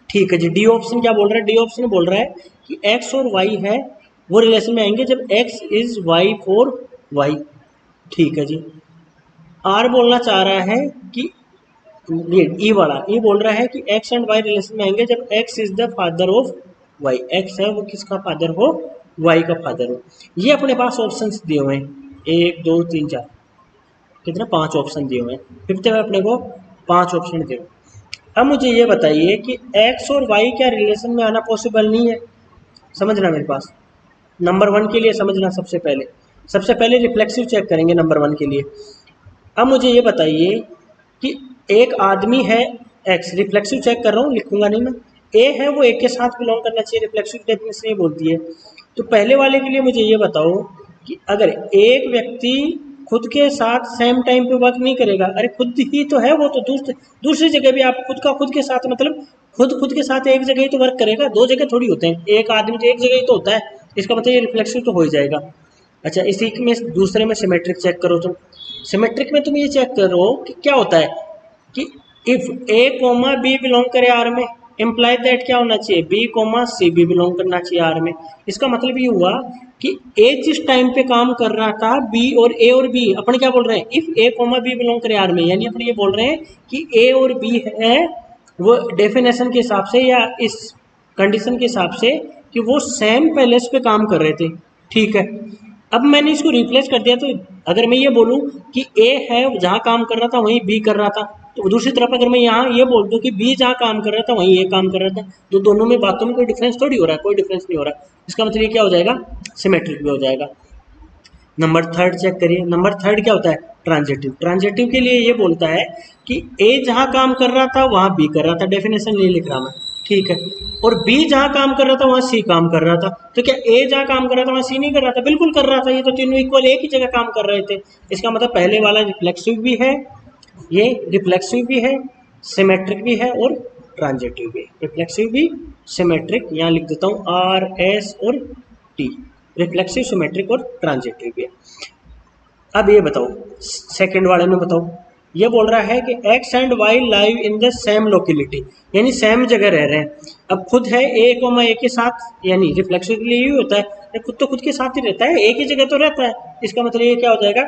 ठीक है जी। डी ऑप्शन क्या बोल रहा है, डी ऑप्शन बोल रहा है कि एक्स और वाई है वो रिलेशन में आएंगे जब x is y for y, ठीक है जी। आर बोलना चाह रहा है कि ये ई वाला, ये बोल रहा है कि एक्स एंड वाई रिलेशन में आएंगे जब x is the father of y, x है वो किसका फादर हो, वाई का फादर हो। ये अपने पास ऑप्शंस दिए हुए हैं, 1 2 3 4, कितने, 5 ऑप्शन दिए हुए हैं, फिफ्थ में अपने को 5 ऑप्शन दिए हुए। अब मुझे ये बताइए कि एक्स और वाई क्या रिलेशन में आना पॉसिबल नहीं है, समझना मेरे पास। नंबर 1 के लिए समझना, सबसे पहले रिफ्लेक्सिव चेक करेंगे नंबर 1 के लिए। अब मुझे ये बताइए कि एक आदमी है एक्स, रिफ्लेक्सिव चेक कर रहा हूँ, लिखूंगा नहीं मैं, ए है वो एक के साथ बिलोंग करना चाहिए, रिफ्लेक्सिव डेफिनेशन ये बोलती है। तो पहले वाले के लिए मुझे ये बताओ कि अगर एक व्यक्ति खुद के साथ सेम टाइम पे वर्क नहीं करेगा, अरे खुद ही तो है वो, तो दूसरी जगह भी आप खुद के साथ मतलब खुद के साथ एक जगह ही तो वर्क करेगा, 2 जगह थोड़ी होते हैं, एक आदमी तो एक जगह ही तो होता है, इसका मतलब ये रिफ्लेक्सिव तो हो ही जाएगा। अच्छा, इसी में दूसरे में सिमेट्रिक चेक करो, तुम सिमेट्रिक में तुम ये चेक करो कि क्या होता है कि if A comma B belong करे आर में, इम्प्लाई दैट क्या होना चाहिए, बी कोमा सी भी बिलोंग करना चाहिए आर में। इसका मतलब ये हुआ कि ए जिस टाइम पे काम कर रहा था, बी और बी अपन क्या बोल रहे हैं, if A comma B belong करे आर में, यानी अपन ये बोल रहे हैं कि ए और बी है वो डेफिनेशन के हिसाब से या इस कंडीशन के हिसाब से कि वो सेम पैलेस पे काम कर रहे थे, ठीक है। अब मैंने इसको रिप्लेस कर दिया, तो अगर मैं ये बोलूं कि ए है जहाँ काम कर रहा था वहीं बी कर रहा था, तो दूसरी तरफ अगर मैं यहाँ ये बोल दूं कि बी जहाँ काम कर रहा था वहीं ए काम कर रहा था, तो दोनों में बातों में कोई डिफरेंस थोड़ी हो रहा है, कोई डिफरेंस नहीं हो रहा, इसका मतलब ये क्या हो जाएगा, सिमेट्रिक भी हो जाएगा। नंबर 3 चेक करिए, नंबर 3 क्या होता है, ट्रांजिटिव। ट्रांजिटिव के लिए ये बोलता है कि ए जहाँ काम कर रहा था वहाँ बी कर रहा था, डेफिनेशन नहीं लिख रहा मैं, ठीक है, और बी जहाँ काम कर रहा था वहाँ सी काम कर रहा था, तो क्या ए जहाँ काम कर रहा था वहाँ सी नहीं कर रहा था, बिल्कुल कर रहा था, ये तो तीनों इक्वल एक ही जगह काम कर रहे थे। इसका मतलब पहले वाला रिफ्लेक्सिव भी है, ये रिफ्लेक्सिव भी है, सिमेट्रिक भी है और ट्रांजिटिव भी, रिफ्लेक्सिव भी, सिमेट्रिक, यहाँ लिख देता हूँ आर एस और टी, रिफ्लेक्सिव, सिमेट्रिक और ट्रांजिटिव भी है। अब ये बताओ सेकंड वाले में बताओ, ये बोल रहा है कि x and y live in the same locality, यानी सेम जगह रह रहे हैं। अब खुद है ए कोमा ए के साथ, यानी रिफ्लेक्सिव के लिए ही होता है, खुद तो खुद के साथ ही रहता है, एक ही जगह तो रहता है, इसका मतलब ये क्या हो जाएगा,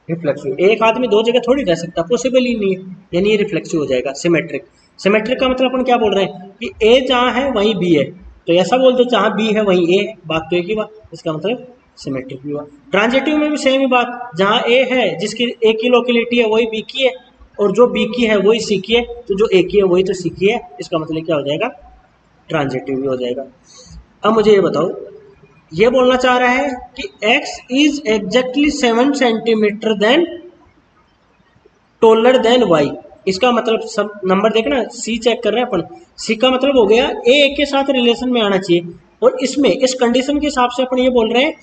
रिफ्लेक्सिव। एक आदमी 2 जगह थोड़ी रह सकता, पॉसिबल ही नहीं है, यानी ये रिफ्लेक्सिव हो जाएगा। सिमेट्रिक, सिमेट्रिक का मतलब अपन क्या बोल रहे हैं कि ए जहाँ है वहीं बी है, तो ऐसा बोल दो जहाँ बी है वहीं ए है, बात तो एक ही बात, इसका मतलब सिमेट्रिक भी हुआ। ट्रांजिटिव में भी सेम ही बात, जहाँ ए है जिसकी ए की लोकेलिटी है वही बी की है, और जो बी की है वही सी की है, तो जो ए की है वही तो सी की है, इसका मतलब क्या हो जाएगा, ट्रांजिटिव भी हो जाएगा। अब मुझे ये बताओ, ये बोलना चाह रहा है कि x is exactly 7 centimetre then taller than y, इसका मतलब सब नंबर देखना, सी चेक कर रहे हैं अपन, सी का मतलब हो गया ए के साथ रिलेशन में आना चाहिए, और इसमें इस कंडीशन के हिसाब से अपन ये बोल रहे हैं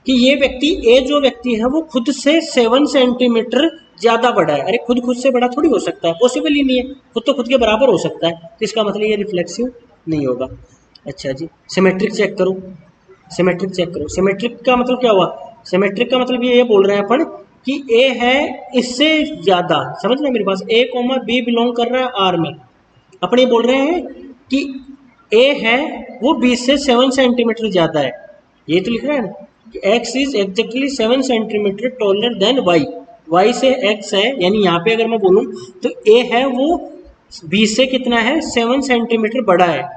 कि ये व्यक्ति ए जो व्यक्ति है वो खुद से 7 सेंटीमीटर ज्यादा बड़ा है, अरे खुद से बड़ा थोड़ी हो सकता है, पॉसिबल ही नहीं है, खुद तो खुद के बराबर हो सकता है, तो इसका मतलब ये रिफ्लेक्सिव नहीं होगा। अच्छा जी, सिमेट्रिक चेक करो, सिमेट्रिक चेक करो, सिमेट्रिक का मतलब क्या हुआ, सिमेट्रिक का मतलब ये बोल रहे हैं अपन कि ए है इससे ज्यादा, समझना मेरे पास, ए कोमा बी बिलोंग कर रहा है आर में, अपन ये बोल रहे हैं कि ए है वो बी से 7 सेंटीमीटर ज्यादा है, ये तो लिख रहा है ना कि x is exactly 7 centimetre taller than y, y से एक्स है, यानी यहाँ पे अगर मैं बोलूँ तो ए है वो बी से कितना है, 7 सेंटीमीटर बड़ा है,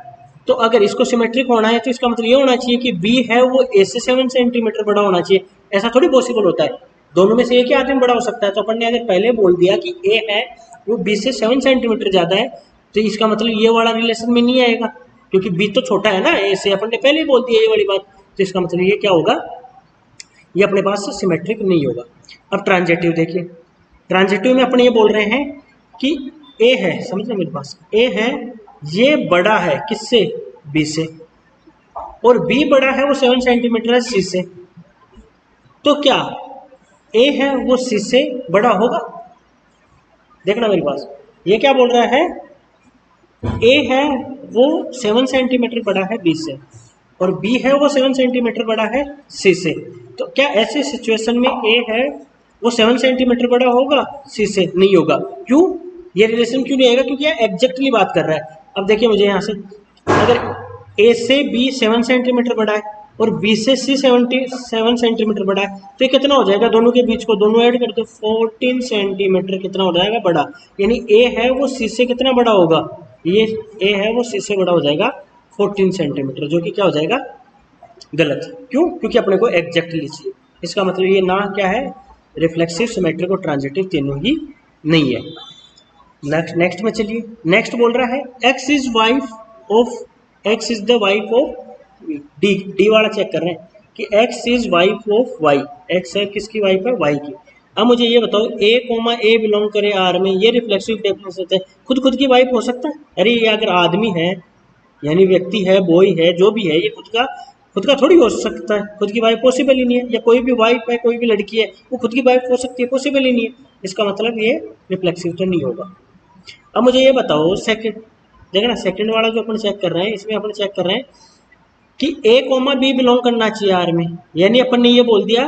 तो अगर इसको सिमेट्रिक होना है तो इसका मतलब ये होना चाहिए कि बी है वो ए से 7 सेंटीमीटर बड़ा होना चाहिए, ऐसा थोड़ी पॉसिबल होता है, दोनों में से एक ही आदमी बड़ा हो सकता है, तो अपन ने अगर पहले बोल दिया कि ए है वो बी से 7 सेंटीमीटर ज्यादा है, तो इसका मतलब ये वाला रिलेशन में नहीं आएगा, क्योंकि बी तो छोटा है ना ए से, अपन ने पहले ही बोल दिया ये वाली बात। तो इसका मतलब ये क्या होगा, ये अपने पास सिमेट्रिक नहीं होगा। अब ट्रांजिटिव देखिए, ट्रांजिटिव में अपन ये बोल रहे हैं कि ए है, समझ रहे मेरे पास, ए है, ये बड़ा है किससे, बी से, और बी बड़ा है वो 7 सेंटीमीटर है सी से। तो क्या ए है वो सी से बड़ा होगा? देखना मेरे पास, ये क्या बोल रहा है, ए है वो 7 सेंटीमीटर बड़ा है बी से, और बी है वो 7 सेंटीमीटर बड़ा है सी से। तो क्या ऐसे सिचुएशन में ए है वो 7 सेंटीमीटर बड़ा होगा सी से? नहीं होगा। क्यों? ये रिलेशन क्यों नहीं आएगा? क्योंकि यह एग्जैक्टली बात कर रहा है। अब देखिए मुझे यहाँ से, अगर ए से बी 7 सेंटीमीटर बड़ा है और बी से सी 77 सेंटीमीटर बड़ा है, तो ये कितना हो जाएगा, दोनों के बीच को दोनों ऐड कर दो, 14 सेंटीमीटर कितना हो जाएगा, बड़ा। यानी ए है वो सी से कितना बड़ा होगा, ये ए है वो सी से बड़ा हो जाएगा 14 सेंटीमीटर, जो कि क्या हो जाएगा, गलत। क्यों? क्योंकि अपने को एग्जैक्टली चाहिए। इसका मतलब ये ना क्या है, रिफ्लेक्सिव, सिमेट्रिक और ट्रांजिटिव तीनों ही नहीं है। नेक्स्ट में चलिए, नेक्स्ट बोल रहा है x is the wife of d. D वाला चेक कर रहे हैं कि x is wife of y, x है किसकी वाइफ है, वाई की। अब मुझे ये बताओ, ए कोमा ए बिलोंग करे आर में, ये रिफ्लेक्सिव डेफिनेशन होता है, खुद की वाइफ हो सकता है? अरे ये अगर आदमी है, यानी व्यक्ति है, बॉय है, जो भी है, ये खुद का थोड़ी हो सकता है, खुद की वाइफ पॉसिबल ही नहीं है। या कोई भी वाइफ है, कोई भी लड़की है, वो खुद की वाइफ हो सकती है, पॉसिबल ही नहीं है। इसका मतलब ये रिफ्लेक्सिव तो नहीं होगा। अब मुझे ये बताओ, सेकंड देखना, सेकंड वाला जो अपन चेक कर रहे हैं, इसमें अपन चेक कर रहे हैं कि ए कोमा बी बिलोंग करना चाहिए आर में। यानी अपन ने ये बोल दिया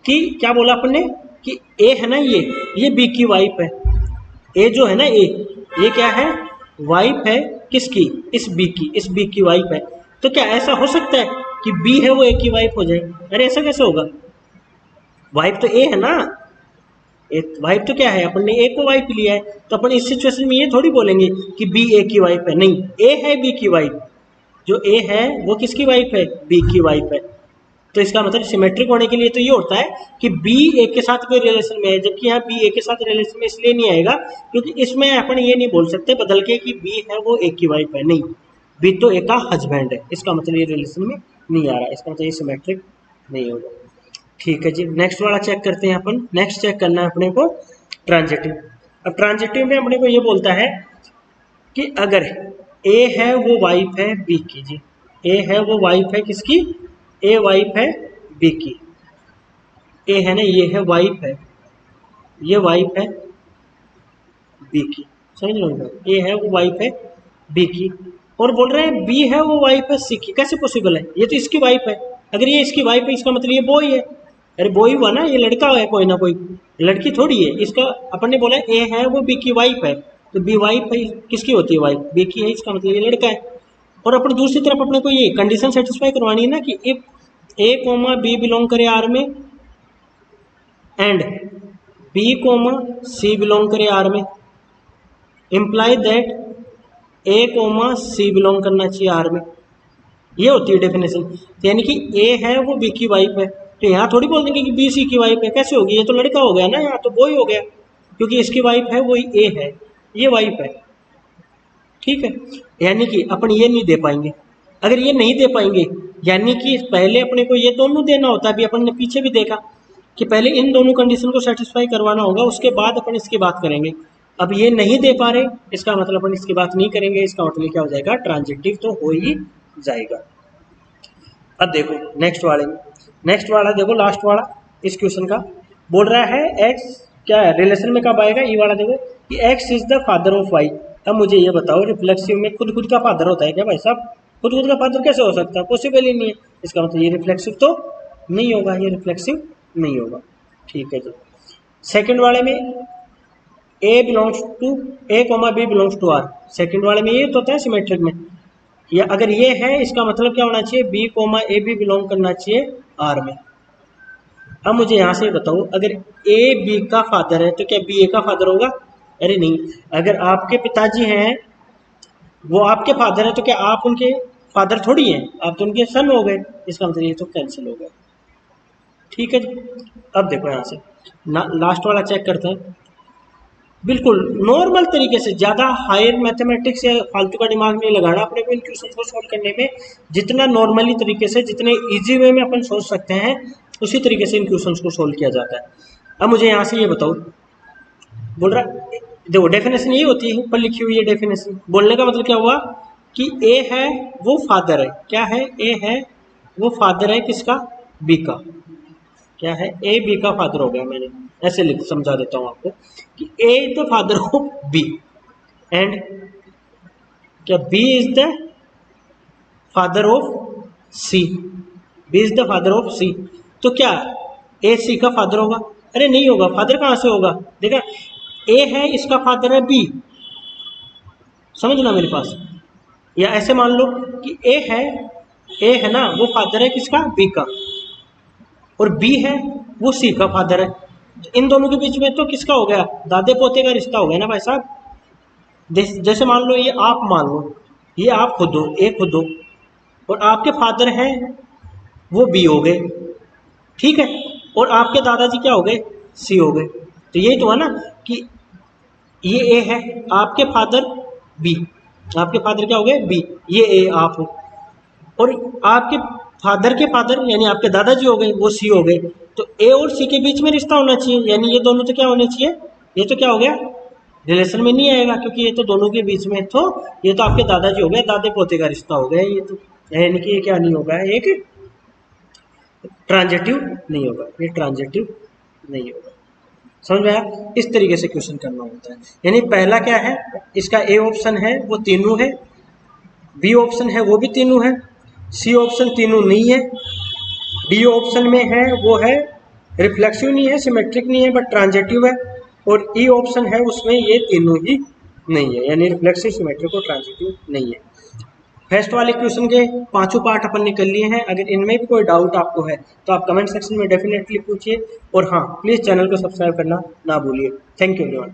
कि, क्या बोला अपन ने, कि ए है ना, ये बी की वाइफ है। ए जो है ना, ये क्या है, वाइफ है किसकी, इस बी की वाइफ है। तो क्या ऐसा हो सकता है कि बी है वो ए की वाइफ हो जाए? अरे ऐसा कैसे होगा, वाइफ तो ए है ना, एक वाइफ तो क्या है, अपन ने ए को वाइफ लिया है, तो अपन इस सिचुएशन में ये थोड़ी बोलेंगे कि बी ए की वाइफ है। नहीं, ए है बी की वाइफ, जो ए है वो किसकी वाइफ है, बी की वाइफ है। तो इसका मतलब सिमेट्रिक होने के लिए तो ये होता है कि बी ए के साथ कोई रिलेशन में है, जबकि यहाँ बी ए के साथ रिलेशन में इसलिए नहीं आएगा क्योंकि इसमें अपन ये नहीं बोल सकते बदल के कि बी है वो ए की वाइफ है। नहीं, बी तो ए का हस्बैंड है, इसका मतलब ये रिलेशन में नहीं आ रहा है, इसका मतलब ये सिमेट्रिक नहीं होगा। ठीक है जी, नेक्स्ट वाला चेक करते हैं अपन। नेक्स्ट चेक करना है अपने को ट्रांजिटिव। अब ट्रांजिटिव में अपने को ये बोलता है कि अगर ए है वो वाइफ है बी की, जी ए है वो वाइफ है किसकी, ए वाइफ है बी की, ए है ना, ये है वाइफ है, ये वाइफ है बी की, समझ लो, ए है वो वाइफ है बी की, और बोल रहे हैं बी है वो वाइफ है सी की। कैसे पॉसिबल है, ये तो इसकी वाइफ है। अगर ये इसकी वाइफ है, इसका मतलब ये बॉय है। अरे बॉय हुआ ना, ये लड़का है कोई ना कोई, लड़की थोड़ी है। इसका अपन ने बोला ए है वो बी की वाइफ है, तो बी वाइफ है किसकी होती है, वाइफ बी की है, इसका मतलब ये लड़का है। और अपन दूसरी तरफ अपने को ये कंडीशन सेटिस्फाई करवानी है ना कि if A comma B belong करे आर में and B comma C belong करे आर में, imply that A comma C belong करना चाहिए आर में। ये होती है डेफिनेशन। यानी कि ए है वो बी की वाइफ है, तो यहाँ थोड़ी बोल देंगे कि बी सी की वाइफ है। कैसे होगी, ये तो लड़का हो गया ना, यहाँ तो बॉय हो गया, क्योंकि इसकी वाइफ है वही ए है, ये वाइफ है। ठीक है, यानी कि अपन ये नहीं दे पाएंगे। अगर ये नहीं दे पाएंगे, यानी कि पहले अपने को ये दोनों देना होता है। अभी अपन ने पीछे भी देखा कि पहले इन दोनों कंडीशन को सेटिस्फाई करवाना होगा, उसके बाद अपन इसकी बात करेंगे। अब ये नहीं दे पा रहे, इसका मतलब अपन इसकी बात नहीं करेंगे, इसका मतलब क्या हो जाएगा, ट्रांजिटिव तो हो ही जाएगा। अब देखो नेक्स्ट वाला देखो, लास्ट वाला इस क्वेश्चन का बोल रहा है एक्स क्या है, रिलेशन में कब आएगा, ये वाला देखो कि x is the father of y. अब मुझे ये बताओ, रिफ्लेक्सिव में खुद का फादर होता है क्या भाई साहब? खुद का फादर कैसे हो सकता है, पॉसिबल ही नहीं है। इसका मतलब ये रिफ्लेक्सिव तो नहीं होगा, ये रिफ्लेक्सिव नहीं होगा। ठीक है जी, सेकंड वाले में A belongs to A comma B belongs to R, second वाले में ये तो होता है सिमेट्रिक में। या अगर ये है, इसका मतलब क्या होना चाहिए, b comma a b belong करना चाहिए आर में। अब मुझे यहाँ से बताओ, अगर ए बी का फादर है तो क्या बी ए का फादर होगा? अरे नहीं, अगर आपके पिताजी हैं वो आपके फादर है तो क्या आप उनके फादर थोड़ी हैं, आप तो उनके सन हो गए। इसका मतलब ये तो कैंसिल हो गया। ठीक है जी, अब देखो यहाँ से लास्ट वाला चेक करते हैं। बिल्कुल नॉर्मल तरीके से, ज़्यादा हायर मैथमेटिक्स या फालतू का दिमाग नहीं लगाना अपने को इन क्वेश्चन को सॉल्व करने में। जितना नॉर्मली तरीके से, जितने इजी वे में अपन सोच सकते हैं, उसी तरीके से इन क्वेश्चन को सोल्व किया जाता है। अब मुझे यहाँ से ये बताओ, बोल रहा देखो डेफिनेशन यही होती है ऊपर लिखी हुई है डेफिनेशन। बोलने का मतलब क्या हुआ कि ए है वो फादर है, क्या है, ए है वो फादर है किसका, बी का। क्या है, ए बी का फादर हो गया। मैंने ऐसे लिख समझा देता हूँ आपको कि A is the father of B and क्या B is the father of C, B is the father of C. तो क्या ए सी का फादर होगा? अरे नहीं होगा, फादर कहाँ से होगा, देखा ए है इसका फादर है बी, समझना मेरे पास। या ऐसे मान लो कि ए है ना वो फादर है किसका, बी का, और बी है वो सी का फादर है। इन दोनों के बीच में तो किसका हो गया, दादे पोते का रिश्ता हो गया ना भाई साहब। जैसे मान लो ये आप मान लो, ये आप खुद हो, ए खुद हो, और आपके फादर हैं वो बी हो गए, ठीक है, और आपके दादाजी क्या हो गए, सी हो गए। तो यही तो है ना कि ये ए है, आपके फादर बी, आपके फादर क्या हो गए, बी, ये ए आप हो, और आपके फादर के फादर यानी आपके दादाजी हो गए वो सी हो गए। तो ए और सी के बीच में रिश्ता होना चाहिए, यानी ये दोनों तो क्या होने चाहिए, ये तो क्या हो गया, रिलेशन में नहीं आएगा क्योंकि ये तो दोनों के बीच में, तो ये तो आपके दादाजी हो गए, दादे पोते का रिश्ता हो गया ये तो, यानी कि ये क्या नहीं होगा, एक ट्रांजिटिव नहीं होगा, ये ट्रांजिटिव नहीं होगा। समझ में आया? इस तरीके से क्वेश्चन करना होता है। यानी पहला क्या है, इसका ए ऑप्शन है वो तीनों है, बी ऑप्शन है वो भी तीनों है, सी ऑप्शन तीनों नहीं है, डी ऑप्शन में है वो है रिफ्लेक्सिव नहीं है, सिमेट्रिक नहीं है, बट ट्रांजिटिव है, और ई ऑप्शन है उसमें ये तीनों ही नहीं है, यानी रिफ्लेक्सिव, सिमेट्रिक और ट्रांजिटिव नहीं है। फर्स्ट वाले क्वेश्चन के पांचों पार्ट अपन ने कर लिए हैं। अगर इनमें भी कोई डाउट आपको है तो आप कमेंट सेक्शन में डेफिनेटली पूछिए, और हाँ प्लीज़ चैनल को सब्सक्राइब करना ना भूलिए। Thank you everyone.